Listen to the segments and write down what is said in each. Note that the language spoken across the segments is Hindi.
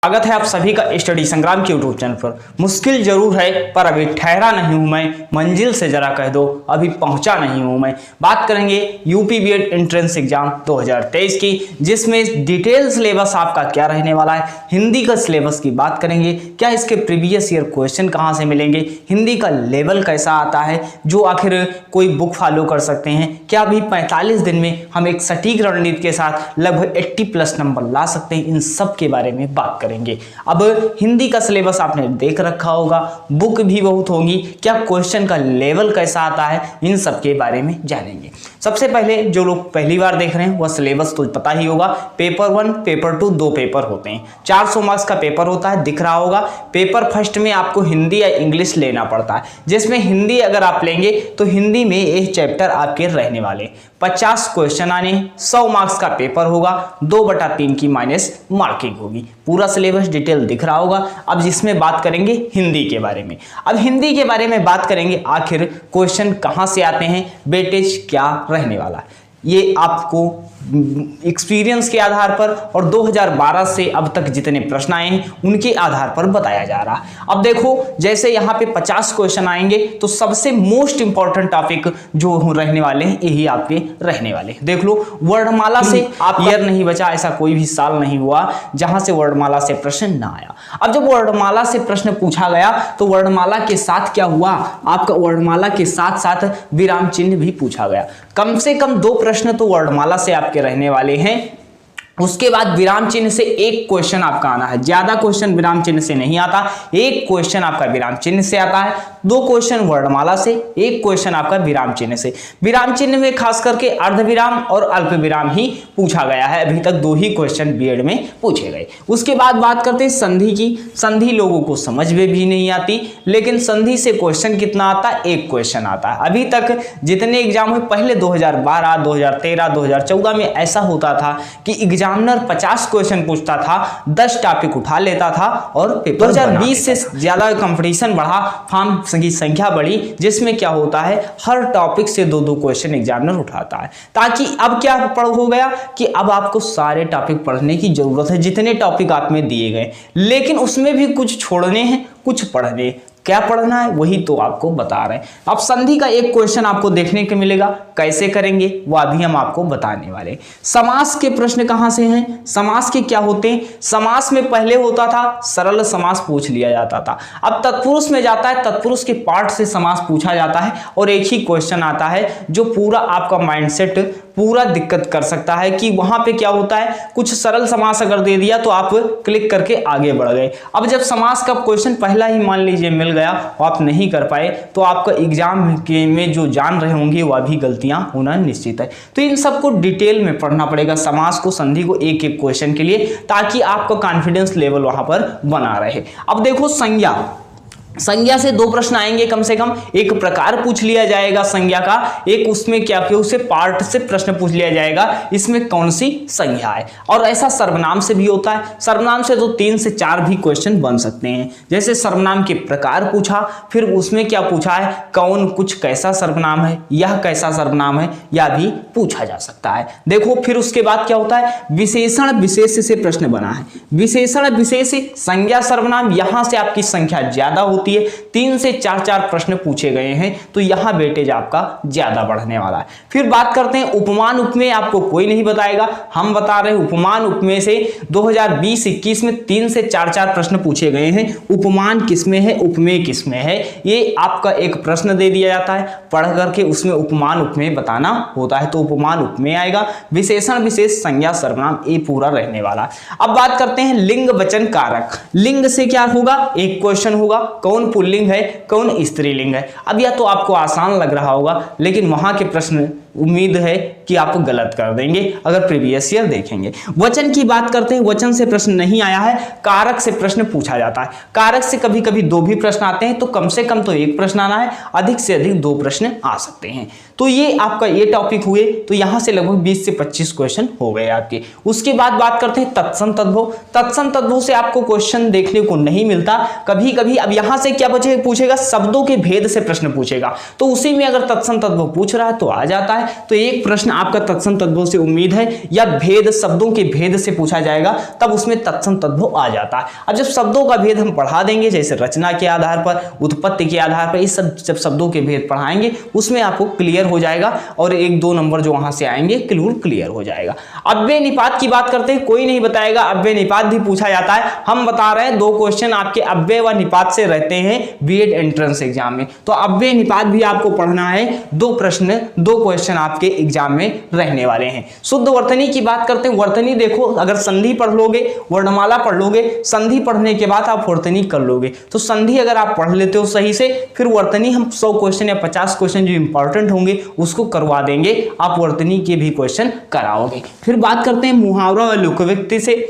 स्वागत है आप सभी का स्टडी संग्राम के यूट्यूब चैनल पर। मुश्किल जरूर है पर अभी ठहरा नहीं हूं मैं, मंजिल से जरा कह दो अभी पहुंचा नहीं हूं मैं। बात करेंगे यूपी बीएड एंट्रेंस एग्जाम 2023 की, जिसमें डिटेल सिलेबस आपका क्या रहने वाला है। हिंदी का सिलेबस की बात करेंगे, क्या इसके प्रीवियस ईयर क्वेश्चन कहां से मिलेंगे, हिंदी का लेवल कैसा आता है जो आखिर कोई बुक फॉलो कर सकते हैं, क्या अभी 45 दिन में हम एक सटीक रणनीति के साथ लगभग 80+ नंबर ला सकते हैं, इन सब के बारे में बात करेंगे। अब हिंदी का सिलेबस आपने देख रखा होगा, बुक भी बहुत होगी, क्या क्वेश्चन का लेवल कैसा आता है, इन सब के बारे में जानेंगे। सबसे पहले जो लोग पहली बार देख रहे हैं वह सिलेबस तो पता ही होगा। पेपर 1 पेपर 2 दो पेपर होते हैं, 400 मार्क्स का पेपर होता है, दिख रहा होगा। पेपर फर्स्ट में आपको हिंदी या इंग्लिश लेना पड़ता है, जिसमें हिंदी अगर आप लेंगे तो हिंदी में एक चैप्टर आपके रहने वाले 50 क्वेश्चन आने, 100 मार्क्स का पेपर होगा, 2/3 की माइनस मार्किंग होगी। पूरा सिलेबस डिटेल दिख रहा होगा। अब जिसमें बात करेंगे हिंदी के बारे में, अब हिंदी के बारे में बात करेंगे, आखिर क्वेश्चन कहां से आते हैं, वेटेज क्या रहने वाला है, ये आपको एक्सपीरियंस के आधार पर और 2012 से अब तक जितने प्रश्न आए हैं उनके आधार पर बताया जा रहा है। अब देखो, जैसे यहाँ पे 50 क्वेश्चन आएंगे तो सबसे मोस्ट इंपॉर्टेंट टॉपिक जो रहने वाले हैं यही आपके रहने वाले हैं। देख लो, वर्णमाला से आप ईयर नहीं बचा, ऐसा कोई भी साल नहीं हुआ जहां से वर्णमाला से प्रश्न ना आया। अब जब वर्णमाला से प्रश्न पूछा गया तो वर्णमाला के साथ क्या हुआ, आपका वर्णमाला के साथ साथ विराम चिन्ह भी पूछा गया। कम से कम 2 प्रश्न तो वर्णमाला से आपके रहने वाले हैं। उसके बाद विराम चिन्ह से एक क्वेश्चन आपका आना है, ज्यादा क्वेश्चन विराम चिन्ह से नहीं आता, एक क्वेश्चन आपका विराम चिन्ह से आता है। 2 क्वेश्चन वर्णमाला से, एक क्वेश्चन आपका विराम चिन्ह से। विराम चिन्ह में खास करके अर्धविराम और अल्प विराम ही पूछा गया है, अभी तक 2 ही क्वेश्चन बीएड में पूछे गए। उसके बाद बात करते हैं संधि की। संधि लोगों को समझ में भी नहीं आती, लेकिन संधि से क्वेश्चन कितना आता है, एक क्वेश्चन आता है। अभी तक जितने एग्जाम हुए, पहले 2012, 2013, 2014 में ऐसा होता था कि एग्जामिनर 50 क्वेश्चन पूछता था, 10 टॉपिक उठा लेता था और 2020 से ज्यादा कंपटीशन बढ़ा, फॉर्म की संख्या बढ़ी, जिसमें क्या होता है हर टॉपिक से 2-2 क्वेश्चन एग्जामिनर उठाता है। ताकि अब क्या हो गया कि अब आपको सारे टॉपिक पढ़ने की जरूरत है जितने टॉपिक आप में दिए गए, लेकिन उसमें भी कुछ छोड़ने हैं, कुछ पढ़ने। क्या पढ़ना है वही तो आपको बता रहे हैं। अब संधि का एक क्वेश्चन आपको देखने को मिलेगा, कैसे करेंगे वह भी हम आपको बताने वाले। समास के प्रश्न कहां से हैं, समास के क्या होते हैं। समास में पहले होता था सरल समास पूछ लिया जाता था, अब तत्पुरुष में जाता है, तत्पुरुष के पार्ट से समास पूछा जाता है और एक ही क्वेश्चन आता है जो पूरा आपका माइंडसेट पूरा दिक्कत कर सकता है कि वहां पे क्या होता है, कुछ सरल समास अगर दे दिया तो आप क्लिक करके आगे बढ़ गए। अब जब समास का क्वेश्चन पहला ही मान लीजिए मिल गया और आप नहीं कर पाए तो आपका एग्जाम में जो जान रहे होंगे वह भी गलतियां होना निश्चित है। तो इन सबको डिटेल में पढ़ना पड़ेगा, समास को, संधि को, एक एक क्वेश्चन के लिए, ताकि आपका कॉन्फिडेंस लेवल वहां पर बना रहे। अब देखो, संज्ञा, संज्ञा से 2 प्रश्न आएंगे कम से कम। एक प्रकार पूछ लिया जाएगा संज्ञा का, एक उसमें क्या कि उसे पार्ट से प्रश्न पूछ लिया जाएगा, इसमें कौन सी संज्ञा है। और ऐसा सर्वनाम से भी होता है, सर्वनाम से तो 3 से 4 भी क्वेश्चन बन सकते हैं। जैसे सर्वनाम के प्रकार पूछा, फिर उसमें क्या पूछा है, कौन कुछ कैसा सर्वनाम है, यह कैसा सर्वनाम है, यह भी पूछा जा सकता है। देखो, फिर उसके बाद क्या होता है, विशेषण विशेष से प्रश्न बना है। विशेषण विशेष संज्ञा सर्वनाम, यहां से आपकी संख्या ज्यादा होती है, 3 से 4 प्रश्न पूछे गए हैं, तो यहां वेटेज आपका ज्यादा बढ़ने वाला है। फिर बात करते हैं उपमान उपमेय, आपको कोई नहीं बताएगा, हम बता रहे हैं। उपमान उपमेय से 2020-21 में 3 से 4 प्रश्न पूछे गए हैं। उपमान किसमें है, उपमेय किसमें है, ये आपका एक प्रश्न दे दिया जाता है, पढ़ करके उसमें उपमान उपमेय बताना होता है, तो उपमान उपमेय आएगा। विशेषण विशेष, संज्ञा सर्वनाम, ये पूरा रहने वाला है। अब बात करते हैं लिंग वचन कारक। लिंग से क्या होगा, एक क्वेश्चन होगा, कौन पुल्लिंग है, कौन स्त्रीलिंग है। अब यह तो आपको आसान लग रहा होगा, लेकिन वहां के प्रश्न उम्मीद है कि आप गलत कर देंगे अगर प्रीवियस ईयर देखेंगे। वचन की बात करते हैं, वचन से प्रश्न नहीं आया है, कारक से प्रश्न पूछा जाता है। कारक से कभी कभी 2 भी प्रश्न आते हैं, तो कम से कम तो 1 प्रश्न आना है, अधिक से अधिक 2 प्रश्न आ सकते हैं। तो ये आपका ये टॉपिक हुए, तो यहां से लगभग 20 से 25 क्वेश्चन हो गए आपके। उसके बाद बात करते हैं तत्सम तद्भव। तत्सम तद्भव से आपको क्वेश्चन देखने को नहीं मिलता कभी कभी। अब यहां से क्या पूछेगा, शब्दों के भेद से प्रश्न पूछेगा, तो उसी में अगर तत्सम तद्भव पूछ रहा है तो आ जाता है, तो एक प्रश्न आपका तत्सम तद्भव से उम्मीद है या भेद शब्दों के भेद से पूछा जाएगा, तब उसमें तत्सम तद्भव आ जाता है। अब जब शब्दों का भेद हम पढ़ा देंगे, जैसे रचना के आधार पर, उत्पत्ति के आधार पर, इस सब जब शब्दों के भेद पढ़ाएंगे उसमें आपको क्लियर हो जाएगा और 1-2 नंबर जो वहां से आएंगे क्लियर हो जाएगा। अव्यय निपात की बात करते हैं, कोई नहीं बताएगा, अव्यय निपात भी पूछा जाता है। हम बता रहे हैं 2 क्वेश्चन आपके अव्यय व निपात से रहते हैं बीएड एंट्रेंस एग्जाम में, तो अव्यय निपात भी आपको पढ़ना है। 2 क्वेश्चन आपके एग्जाम में रहने वाले हैं। शुद्ध वर्तनी की बात करते हैं। वर्तनी देखो, अगर संधि पढ़ लोगे, वर्णमाला पढ़ लोगे, संधि पढ़ने के बाद आप वर्तनी कर लोगे, तो संधि अगर आप पढ़ लेते हो सही से, फिर वर्तनी हम 100 क्वेश्चन या 50 क्वेश्चन जो इंपॉर्टेंट होंगे उसको करवा देंगे, आप वर्तनी के भी क्वेश्चन कराओगे। फिर बात करते हैं मुहावरा और लोकव्यक्ति से।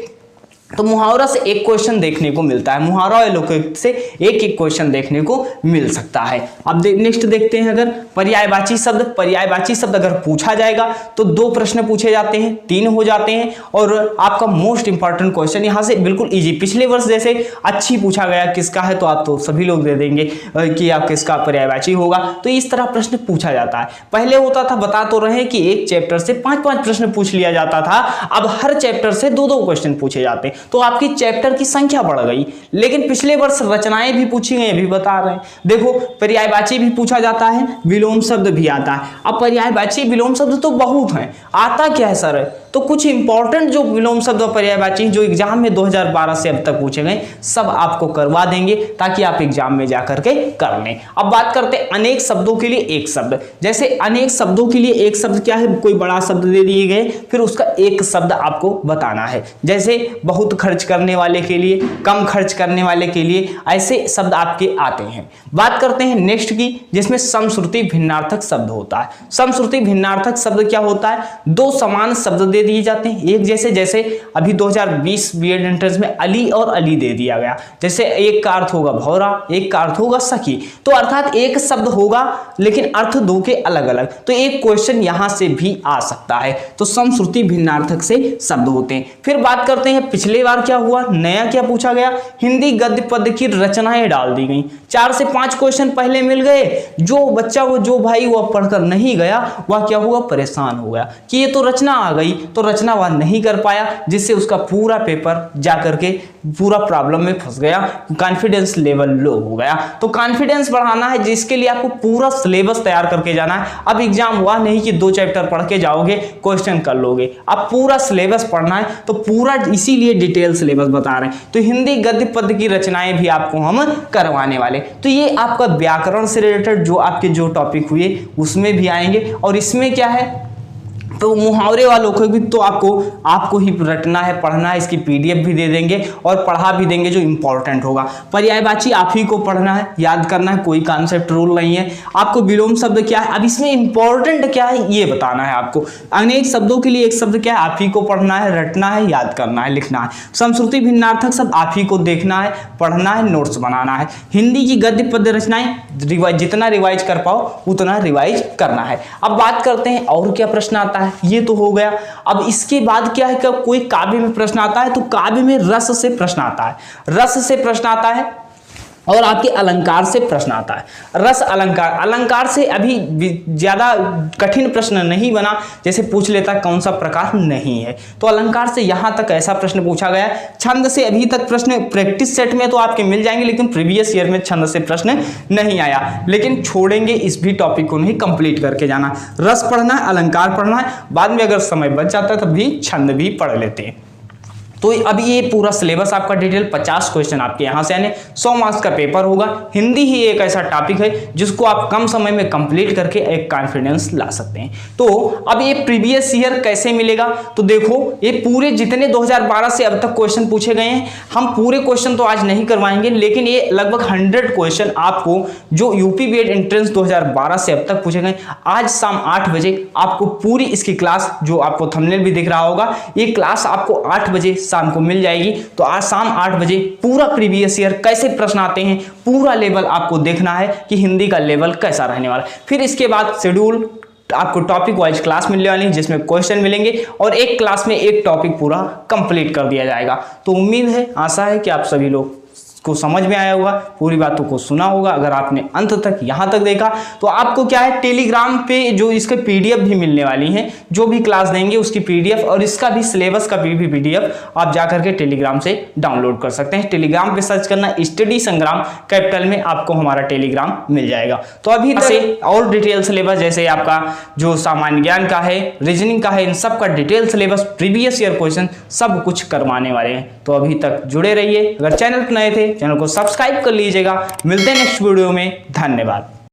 तो मुहावरा से 1 क्वेश्चन देखने को मिलता है, मुहावरा और लोकव्यक्ति से 1 क्वेश्चन देखने को मिल सकता है। अब नेक्स्ट देखते हैं, अगर पर्यायवाची शब्द अगर पूछा जाएगा तो 2 प्रश्न पूछे जाते हैं, 3 हो जाते हैं। और आपका मोस्ट इंपॉर्टेंट क्वेश्चन यहाँ से बिल्कुल इजी, पिछले वर्ष जैसे अच्छी पूछा गया किसका है तो आप तो सभी लोग दे देंगे कि आप किसका पर्यायवाची होगा, तो इस तरह प्रश्न पूछा जाता है। पहले होता था, बता तो रहे कि एक चैप्टर से 5-5 प्रश्न पूछ लिया जाता था, अब हर चैप्टर से 2-2 क्वेश्चन पूछे जाते हैं, तो आपकी चैप्टर की संख्या बढ़ गई। लेकिन पिछले वर्ष रचनाएं भी पूछी गई, अभी बता रहे हैं। देखो, पर्यायवाची भी पूछा जाता है, विलोम शब्द भी आता है। अब पर्यायवाची विलोम शब्द तो बहुत हैं, आता क्या है सर, तो कुछ इंपॉर्टेंट जो विलोम शब्द और पर्यायवाची जो एग्जाम में 2012 से अब तक पूछे गए सब आपको करवा देंगे, ताकि आप एग्जाम में जाकर के कर लें। अब बात करते हैं अनेक शब्दों के लिए एक शब्द। जैसे अनेक शब्दों के लिए एक शब्द क्या है, कोई बड़ा शब्द दे दिए गए, फिर उसका एक शब्द आपको बताना है। जैसे बहुत खर्च करने वाले के लिए, कम खर्च करने वाले के लिए, ऐसे शब्द आपके आते हैं। बात करते हैं नेक्स्ट की, जिसमें समश्रुति भिन्नार्थक शब्द होता है। समश्रुति भिन्नार्थक शब्द क्या होता है, 2 समान शब्द दे दिए जाते हैं एक जैसे। जैसे अभी 2020 बीएड एंट्रेंस में अली और अली दे दिया गया, जैसे एक का अर्थ होगा भौरा, एक का अर्थ होगा सखी, तो अर्थात एक शब्द होगा लेकिन अर्थ 2 के अलग अलग, तो एक क्वेश्चन यहां से भी आ सकता है। तो समश्रुति भिन्नार्थक से शब्द होते हैं। फिर बात करते हैं पिछले बार क्या हुआ, नया क्या पूछा गया, हिंदी गद्य पद्य की रचनाएं डाल दी गई। 4 से 5 क्वेश्चन पहले मिल गए, जो बच्चा जो भाई वो पढ़कर नहीं गया वह क्या हुआ, परेशान हो गया कि ये तो रचना आ गई, तो रचना वह नहीं कर पाया, जिससे उसका पूरा पेपर जाकर के पूरा प्रॉब्लम में फंस गया, कॉन्फिडेंस लेवल लो हो गया। तो कॉन्फिडेंस बढ़ाना है, जिसके लिए आपको पूरा सिलेबस तैयार करके जाना है। अब एग्जाम हुआ नहीं कि 2 चैप्टर पढ़ के जाओगे क्वेश्चन कर लोगे, अब पूरा सिलेबस पढ़ना है, तो पूरा इसीलिए डिटेल सिलेबस बता रहे हैं। तो हिंदी गद्य पद्य की रचनाएं भी आपको हम करवाने वाले, तो ये आपका व्याकरण से रिलेटेड जो आपके जो टॉपिक हुए उसमें भी आएंगे। और इसमें क्या है, तो मुहावरे वालों को भी तो आपको ही रटना है, पढ़ना है, इसकी पीडीएफ भी दे देंगे और पढ़ा भी देंगे जो इंपॉर्टेंट होगा। पर्यायवाची आप ही को पढ़ना है, याद करना है, कोई कॉन्सेप्ट रूल नहीं है। आपको विलोम शब्द क्या है, अब इसमें इंपॉर्टेंट क्या है ये बताना है आपको। अनेक शब्दों के लिए एक शब्द क्या है, आप ही को पढ़ना है, रटना है, याद करना है, लिखना है। समश्रुति भिन्नार्थक शब्द आप ही को देखना है, पढ़ना है, नोट्स बनाना है। हिंदी की गद्य पद्य रचनाएं जितना रिवाइज कर पाओ उतना रिवाइज करना है। अब बात करते हैं और क्या प्रश्न आता है, ये तो हो गया। अब इसके बाद क्या है कि कोई काव्य में प्रश्न आता है, तो काव्य में रस से प्रश्न आता है, रस से प्रश्न आता है, और आपके अलंकार से प्रश्न आता है। रस अलंकार से अभी ज्यादा कठिन प्रश्न नहीं बना, जैसे पूछ लेता कौन सा प्रकार नहीं है, तो अलंकार से यहां तक ऐसा प्रश्न पूछा गया। छंद से अभी तक प्रश्न प्रैक्टिस सेट में तो आपके मिल जाएंगे, लेकिन प्रीवियस ईयर में छंद से प्रश्न नहीं आया, लेकिन छोड़ेंगे इस भी टॉपिक को नहीं, कंप्लीट करके जाना। रस पढ़ना है, अलंकार पढ़ना है, बाद में अगर समय बच जाता है तब भी छंद भी पढ़ लेते हैं। तो अभी ये पूरा सिलेबस आपका डिटेल 50 क्वेश्चन आपके यहाँ से आने, 100 मार्क्स का पेपर होगा। हिंदी ही एक ऐसा टॉपिक है जिसको आप कम समय में कंप्लीट करके एक कॉन्फिडेंस ला सकते हैं। तो अब ये प्रीवियस ईयर कैसे मिलेगा, तो देखो ये पूरे जितने 2012 से अब तक क्वेश्चन पूछे गए हैं, हम पूरे क्वेश्चन तो आज नहीं करवाएंगे, लेकिन ये लगभग 100 क्वेश्चन आपको जो यूपी बीएड एंट्रेंस 2012 से अब तक पूछे गए, आज शाम 8 बजे आपको पूरी इसकी क्लास, जो आपको थंबनेल भी दिख रहा होगा, ये क्लास आपको 8 बजे शाम को मिल जाएगी। तो आज शाम 8 बजे पूरा प्रीवियस ईयर कैसे प्रश्न आते हैं, पूरा लेवल आपको देखना है कि हिंदी का लेवल कैसा रहने वाला। फिर इसके बाद शेड्यूल आपको टॉपिक वाइज क्लास मिलने वाली है, जिसमें क्वेश्चन मिलेंगे और एक क्लास में एक टॉपिक पूरा कंप्लीट कर दिया जाएगा। तो उम्मीद है, आशा है कि आप सभी लोग को समझ में आया होगा, पूरी बातों को सुना होगा। अगर आपने अंत तक यहाँ तक देखा तो आपको क्या है, टेलीग्राम पे जो इसके पीडीएफ भी मिलने वाली है, जो भी क्लास देंगे उसकी पीडीएफ और इसका भी सिलेबस का भी पीडीएफ आप जाकर के टेलीग्राम से डाउनलोड कर सकते हैं। टेलीग्राम पे सर्च करना स्टडी संग्राम कैपिटल में, आपको हमारा टेलीग्राम मिल जाएगा। तो अभी से और डिटेल सिलेबस जैसे आपका जो सामान्य ज्ञान का है, रीजनिंग का है, इन सब का detail syllabus, previous year question सब कुछ करवाने वाले हैं। तो अभी तक जुड़े रहिए। अगर चैनल पर नए थे चैनल को सब्सक्राइब कर लीजिएगा। मिलते हैं नेक्स्ट वीडियो में। धन्यवाद।